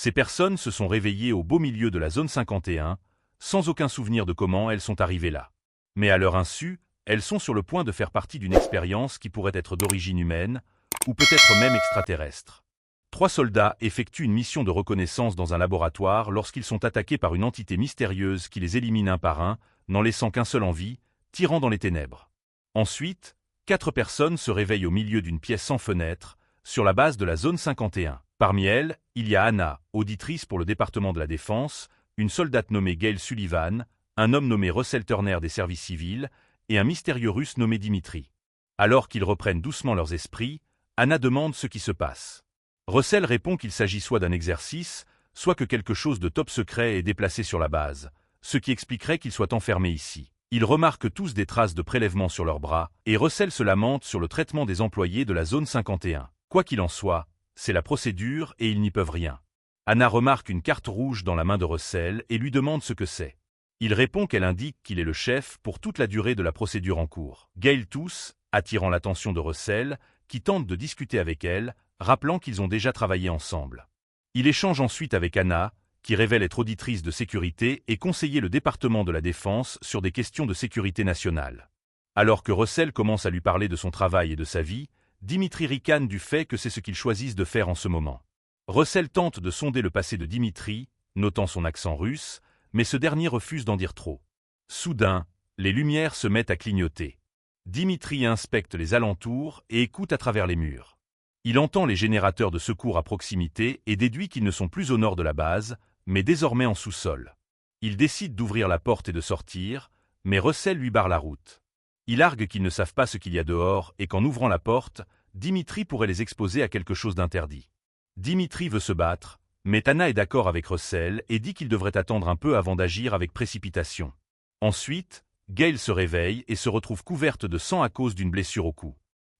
Ces personnes se sont réveillées au beau milieu de la zone 51, sans aucun souvenir de comment elles sont arrivées là. Mais à leur insu, elles sont sur le point de faire partie d'une expérience qui pourrait être d'origine humaine, ou peut-être même extraterrestre. 3 soldats effectuent une mission de reconnaissance dans un laboratoire lorsqu'ils sont attaqués par une entité mystérieuse qui les élimine un par un, n'en laissant qu'un seul en vie, tirant dans les ténèbres. Ensuite, 4 personnes se réveillent au milieu d'une pièce sans fenêtre, sur la base de la zone 51. Parmi elles, il y a Anna, auditrice pour le département de la Défense, une soldate nommée Gail Sullivan, un homme nommé Russell Turner des services civils, et un mystérieux russe nommé Dimitri. Alors qu'ils reprennent doucement leurs esprits, Anna demande ce qui se passe. Russell répond qu'il s'agit soit d'un exercice, soit que quelque chose de top secret est déplacé sur la base, ce qui expliquerait qu'ils soient enfermés ici. Ils remarquent tous des traces de prélèvement sur leurs bras, et Russell se lamente sur le traitement des employés de la zone 51. Quoi qu'il en soit, c'est la procédure et ils n'y peuvent rien. Anna remarque une carte rouge dans la main de Russell et lui demande ce que c'est. Il répond qu'elle indique qu'il est le chef pour toute la durée de la procédure en cours. Gail tousse, attirant l'attention de Russell, qui tente de discuter avec elle, rappelant qu'ils ont déjà travaillé ensemble. Il échange ensuite avec Anna, qui révèle être auditrice de sécurité et conseiller le département de la Défense sur des questions de sécurité nationale. Alors que Russell commence à lui parler de son travail et de sa vie, Dimitri ricane du fait que c'est ce qu'ils choisissent de faire en ce moment. Russell tente de sonder le passé de Dimitri, notant son accent russe, mais ce dernier refuse d'en dire trop. Soudain, les lumières se mettent à clignoter. Dimitri inspecte les alentours et écoute à travers les murs. Il entend les générateurs de secours à proximité et déduit qu'ils ne sont plus au nord de la base, mais désormais en sous-sol. Il décide d'ouvrir la porte et de sortir, mais Russell lui barre la route. Il argue qu'ils ne savent pas ce qu'il y a dehors et qu'en ouvrant la porte, Dimitri pourrait les exposer à quelque chose d'interdit. Dimitri veut se battre, mais Anna est d'accord avec Russell et dit qu'il devrait attendre un peu avant d'agir avec précipitation. Ensuite, Gail se réveille et se retrouve couverte de sang à cause d'une blessure au cou.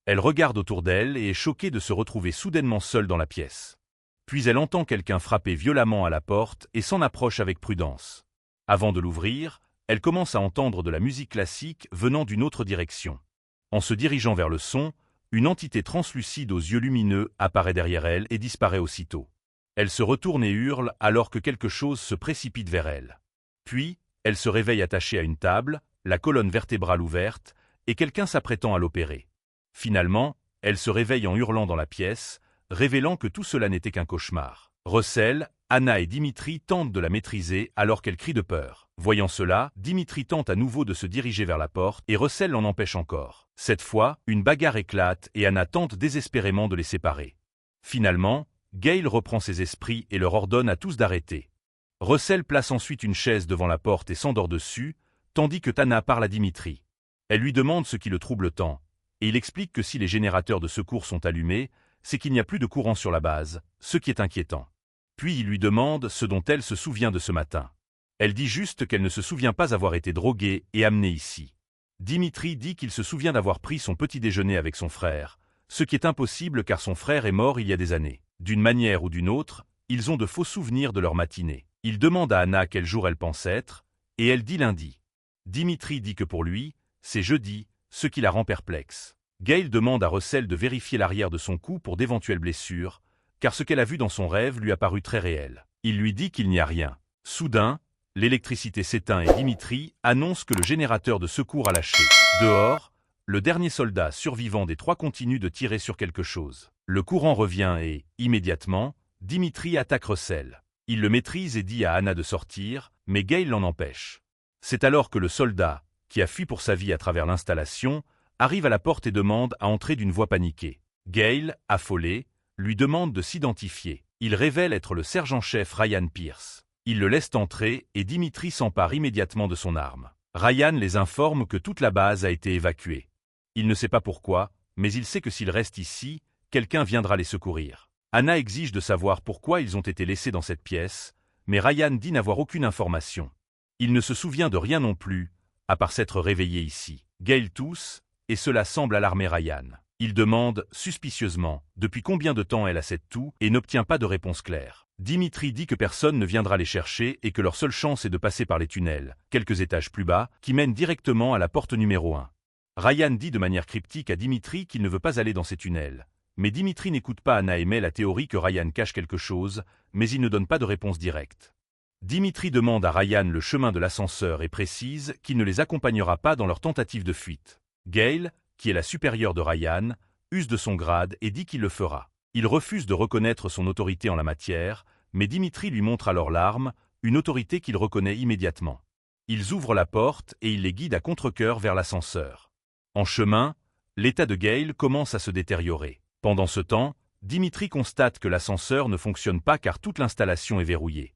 Elle regarde autour d'elle et est choquée de se retrouver soudainement seule dans la pièce. Puis elle entend quelqu'un frapper violemment à la porte et s'en approche avec prudence. Avant de l'ouvrir, elle commence à entendre de la musique classique venant d'une autre direction. En se dirigeant vers le son, une entité translucide aux yeux lumineux apparaît derrière elle et disparaît aussitôt. Elle se retourne et hurle alors que quelque chose se précipite vers elle. Puis, elle se réveille attachée à une table, la colonne vertébrale ouverte, et quelqu'un s'apprêtant à l'opérer. Finalement, elle se réveille en hurlant dans la pièce, révélant que tout cela n'était qu'un cauchemar. Russell, Anna et Dimitri tentent de la maîtriser alors qu'elle crie de peur. Voyant cela, Dimitri tente à nouveau de se diriger vers la porte et Russell l'en empêche encore. Cette fois, une bagarre éclate et Anna tente désespérément de les séparer. Finalement, Gail reprend ses esprits et leur ordonne à tous d'arrêter. Russell place ensuite une chaise devant la porte et s'endort dessus, tandis que Anna parle à Dimitri. Elle lui demande ce qui le trouble tant, et il explique que si les générateurs de secours sont allumés, c'est qu'il n'y a plus de courant sur la base, ce qui est inquiétant. Puis il lui demande ce dont elle se souvient de ce matin. Elle dit juste qu'elle ne se souvient pas avoir été droguée et amenée ici. Dimitri dit qu'il se souvient d'avoir pris son petit déjeuner avec son frère, ce qui est impossible car son frère est mort il y a des années. D'une manière ou d'une autre, ils ont de faux souvenirs de leur matinée. Il demande à Anna quel jour elle pense être, et elle dit lundi. Dimitri dit que pour lui, c'est jeudi, ce qui la rend perplexe. Gail demande à Russell de vérifier l'arrière de son cou pour d'éventuelles blessures, car ce qu'elle a vu dans son rêve lui a paru très réel. Il lui dit qu'il n'y a rien. Soudain, l'électricité s'éteint et Dimitri annonce que le générateur de secours a lâché. Dehors, le dernier soldat survivant des 3 continue de tirer sur quelque chose. Le courant revient et, immédiatement, Dimitri attaque Russell. Il le maîtrise et dit à Anna de sortir, mais Gail l'en empêche. C'est alors que le soldat, qui a fui pour sa vie à travers l'installation, arrive à la porte et demande à entrer d'une voix paniquée. Gail, affolée, lui demande de s'identifier. Il révèle être le sergent-chef Ryan Pierce. Il le laisse entrer et Dimitri s'empare immédiatement de son arme. Ryan les informe que toute la base a été évacuée. Il ne sait pas pourquoi, mais il sait que s'il reste ici, quelqu'un viendra les secourir. Anna exige de savoir pourquoi ils ont été laissés dans cette pièce, mais Ryan dit n'avoir aucune information. Il ne se souvient de rien non plus, à part s'être réveillé ici. Gail tousse, et cela semble alarmer Ryan. Il demande, suspicieusement, depuis combien de temps elle a cette toux et n'obtient pas de réponse claire. Dimitri dit que personne ne viendra les chercher et que leur seule chance est de passer par les tunnels, quelques étages plus bas, qui mènent directement à la porte numéro 1. Ryan dit de manière cryptique à Dimitri qu'il ne veut pas aller dans ces tunnels, mais Dimitri n'écoute pas Anna et met la théorie que Ryan cache quelque chose, mais il ne donne pas de réponse directe. Dimitri demande à Ryan le chemin de l'ascenseur et précise qu'il ne les accompagnera pas dans leur tentative de fuite. Gail, qui est la supérieure de Ryan, use de son grade et dit qu'il le fera. Il refuse de reconnaître son autorité en la matière, mais Dimitri lui montre alors l'arme, une autorité qu'il reconnaît immédiatement. Ils ouvrent la porte et il les guide à contre-cœur vers l'ascenseur. En chemin, l'état de Gail commence à se détériorer. Pendant ce temps, Dimitri constate que l'ascenseur ne fonctionne pas car toute l'installation est verrouillée.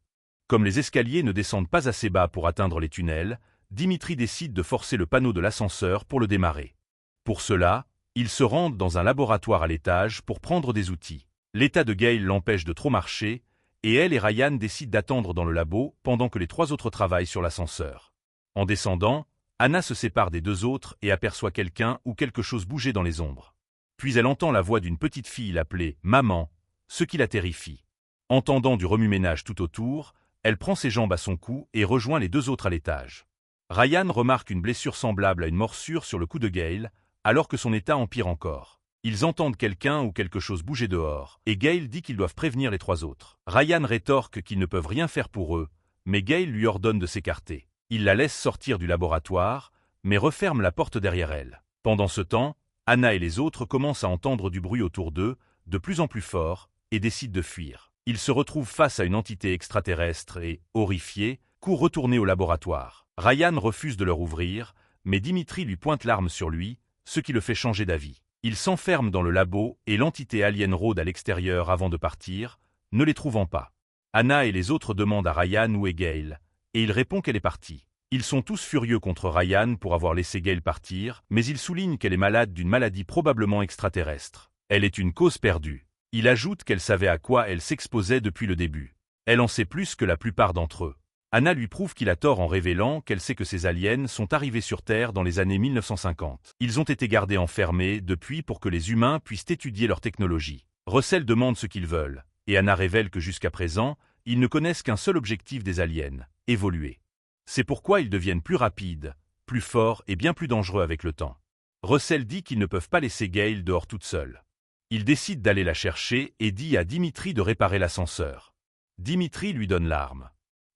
Comme les escaliers ne descendent pas assez bas pour atteindre les tunnels, Dimitri décide de forcer le panneau de l'ascenseur pour le démarrer. Pour cela, ils se rendent dans un laboratoire à l'étage pour prendre des outils. L'état de Gail l'empêche de trop marcher, et elle et Ryan décident d'attendre dans le labo pendant que les 3 autres travaillent sur l'ascenseur. En descendant, Anna se sépare des 2 autres et aperçoit quelqu'un ou quelque chose bouger dans les ombres. Puis elle entend la voix d'une petite fille l'appeler « Maman », ce qui la terrifie. Entendant du remue-ménage tout autour, elle prend ses jambes à son cou et rejoint les 2 autres à l'étage. Ryan remarque une blessure semblable à une morsure sur le cou de Gail, alors que son état empire encore. Ils entendent quelqu'un ou quelque chose bouger dehors, et Gail dit qu'ils doivent prévenir les 3 autres. Ryan rétorque qu'ils ne peuvent rien faire pour eux, mais Gail lui ordonne de s'écarter. Il la laisse sortir du laboratoire, mais referme la porte derrière elle. Pendant ce temps, Anna et les autres commencent à entendre du bruit autour d'eux, de plus en plus fort, et décident de fuir. Ils se retrouvent face à une entité extraterrestre et, horrifiés, courent retourner au laboratoire. Ryan refuse de leur ouvrir, mais Dimitri lui pointe l'arme sur lui, ce qui le fait changer d'avis. Il s'enferme dans le labo et l'entité alien rôde à l'extérieur avant de partir, ne les trouvant pas. Anna et les autres demandent à Ryan où est Gail, et il répond qu'elle est partie. Ils sont tous furieux contre Ryan pour avoir laissé Gail partir, mais il souligne qu'elle est malade d'une maladie probablement extraterrestre. Elle est une cause perdue. Il ajoute qu'elle savait à quoi elle s'exposait depuis le début. Elle en sait plus que la plupart d'entre eux. Anna lui prouve qu'il a tort en révélant qu'elle sait que ces aliens sont arrivés sur Terre dans les années 1950. Ils ont été gardés enfermés depuis pour que les humains puissent étudier leur technologie. Russell demande ce qu'ils veulent, et Anna révèle que jusqu'à présent, ils ne connaissent qu'un seul objectif des aliens, évoluer. C'est pourquoi ils deviennent plus rapides, plus forts et bien plus dangereux avec le temps. Russell dit qu'ils ne peuvent pas laisser Gail dehors toute seule. Il décide d'aller la chercher et dit à Dimitri de réparer l'ascenseur. Dimitri lui donne l'arme.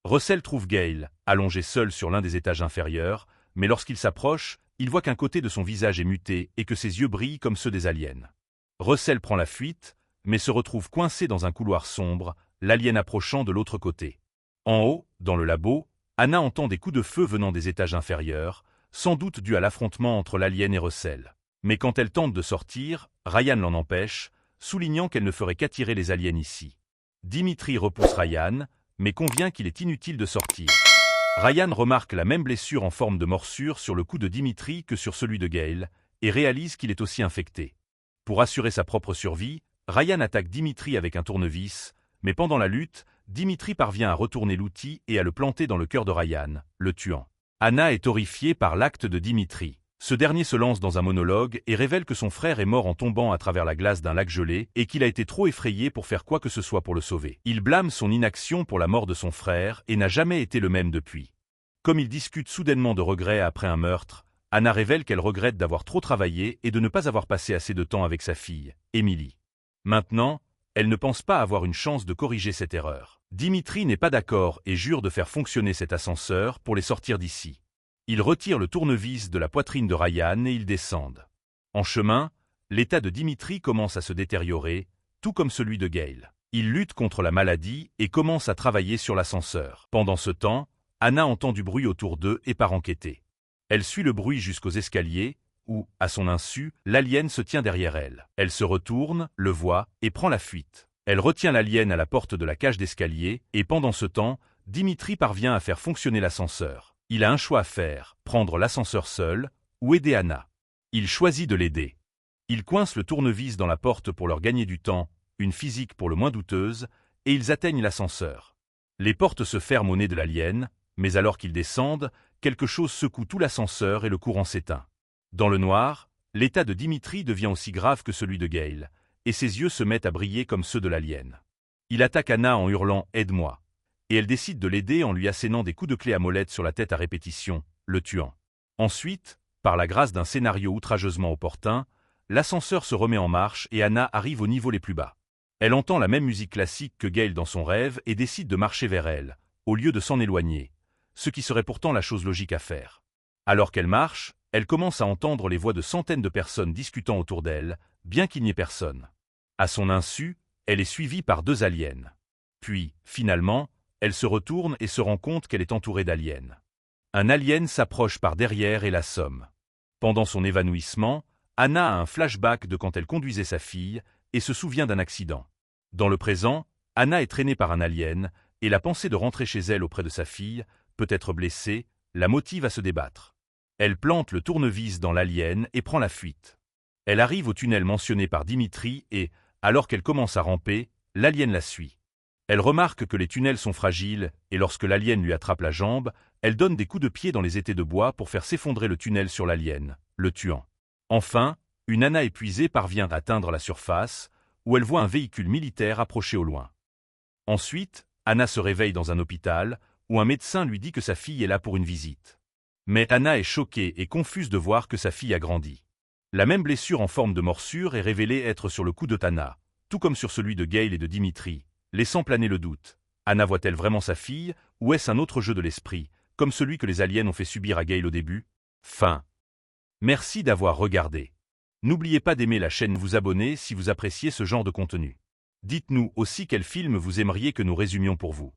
Russell trouve Gail, allongée seule sur l'un des étages inférieurs, mais lorsqu'il s'approche, il voit qu'un côté de son visage est muté et que ses yeux brillent comme ceux des aliens. Russell prend la fuite, mais se retrouve coincé dans un couloir sombre, l'alien approchant de l'autre côté. En haut, dans le labo, Anna entend des coups de feu venant des étages inférieurs, sans doute dû à l'affrontement entre l'alien et Russell. Mais quand elle tente de sortir, Ryan l'en empêche, soulignant qu'elle ne ferait qu'attirer les aliens ici. Dimitri repousse Ryan, mais convient qu'il est inutile de sortir. Ryan remarque la même blessure en forme de morsure sur le cou de Dimitri que sur celui de Gail, et réalise qu'il est aussi infecté. Pour assurer sa propre survie, Ryan attaque Dimitri avec un tournevis, mais pendant la lutte, Dimitri parvient à retourner l'outil et à le planter dans le cœur de Ryan, le tuant. Anna est horrifiée par l'acte de Dimitri. Ce dernier se lance dans un monologue et révèle que son frère est mort en tombant à travers la glace d'un lac gelé et qu'il a été trop effrayé pour faire quoi que ce soit pour le sauver. Il blâme son inaction pour la mort de son frère et n'a jamais été le même depuis. Comme ils discutent soudainement de regrets après un meurtre, Anna révèle qu'elle regrette d'avoir trop travaillé et de ne pas avoir passé assez de temps avec sa fille, Emily. Maintenant, elle ne pense pas avoir une chance de corriger cette erreur. Dimitri n'est pas d'accord et jure de faire fonctionner cet ascenseur pour les sortir d'ici. Ils retirent le tournevis de la poitrine de Ryan et ils descendent. En chemin, l'état de Dimitri commence à se détériorer, tout comme celui de Gail. Il lutte contre la maladie et commence à travailler sur l'ascenseur. Pendant ce temps, Anna entend du bruit autour d'eux et part enquêter. Elle suit le bruit jusqu'aux escaliers, où, à son insu, l'alien se tient derrière elle. Elle se retourne, le voit, et prend la fuite. Elle retient l'alien à la porte de la cage d'escalier, et pendant ce temps, Dimitri parvient à faire fonctionner l'ascenseur. Il a un choix à faire, prendre l'ascenseur seul, ou aider Anna. Il choisit de l'aider. Il coince le tournevis dans la porte pour leur gagner du temps, une physique pour le moins douteuse, et ils atteignent l'ascenseur. Les portes se ferment au nez de l'alien, mais alors qu'ils descendent, quelque chose secoue tout l'ascenseur et le courant s'éteint. Dans le noir, l'état de Dimitri devient aussi grave que celui de Gail, et ses yeux se mettent à briller comme ceux de l'alien. Il attaque Anna en hurlant « Aide-moi !» et elle décide de l'aider en lui assénant des coups de clé à molette sur la tête à répétition, le tuant. Ensuite, par la grâce d'un scénario outrageusement opportun, l'ascenseur se remet en marche et Anna arrive au niveau les plus bas. Elle entend la même musique classique que Gail dans son rêve et décide de marcher vers elle, au lieu de s'en éloigner, ce qui serait pourtant la chose logique à faire. Alors qu'elle marche, elle commence à entendre les voix de centaines de personnes discutant autour d'elle, bien qu'il n'y ait personne. À son insu, elle est suivie par 2 aliens. Puis, finalement, elle se retourne et se rend compte qu'elle est entourée d'aliens. Un alien s'approche par derrière et l'assomme. Pendant son évanouissement, Anna a un flashback de quand elle conduisait sa fille et se souvient d'un accident. Dans le présent, Anna est traînée par un alien et la pensée de rentrer chez elle auprès de sa fille, peut-être blessée, la motive à se débattre. Elle plante le tournevis dans l'alien et prend la fuite. Elle arrive au tunnel mentionné par Dimitri et, alors qu'elle commence à ramper, l'alien la suit. Elle remarque que les tunnels sont fragiles et lorsque l'alien lui attrape la jambe, elle donne des coups de pied dans les étais de bois pour faire s'effondrer le tunnel sur l'alien, le tuant. Enfin, une Anna épuisée parvient à atteindre la surface, où elle voit un véhicule militaire approcher au loin. Ensuite, Anna se réveille dans un hôpital, où un médecin lui dit que sa fille est là pour une visite. Mais Anna est choquée et confuse de voir que sa fille a grandi. La même blessure en forme de morsure est révélée être sur le cou de Tana, tout comme sur celui de Gail et de Dimitri, laissant planer le doute. Anna voit-elle vraiment sa fille, ou est-ce un autre jeu de l'esprit, comme celui que les aliens ont fait subir à Gail au début? Fin. Merci d'avoir regardé. N'oubliez pas d'aimer la chaîne et vous abonner si vous appréciez ce genre de contenu. Dites-nous aussi quel film vous aimeriez que nous résumions pour vous.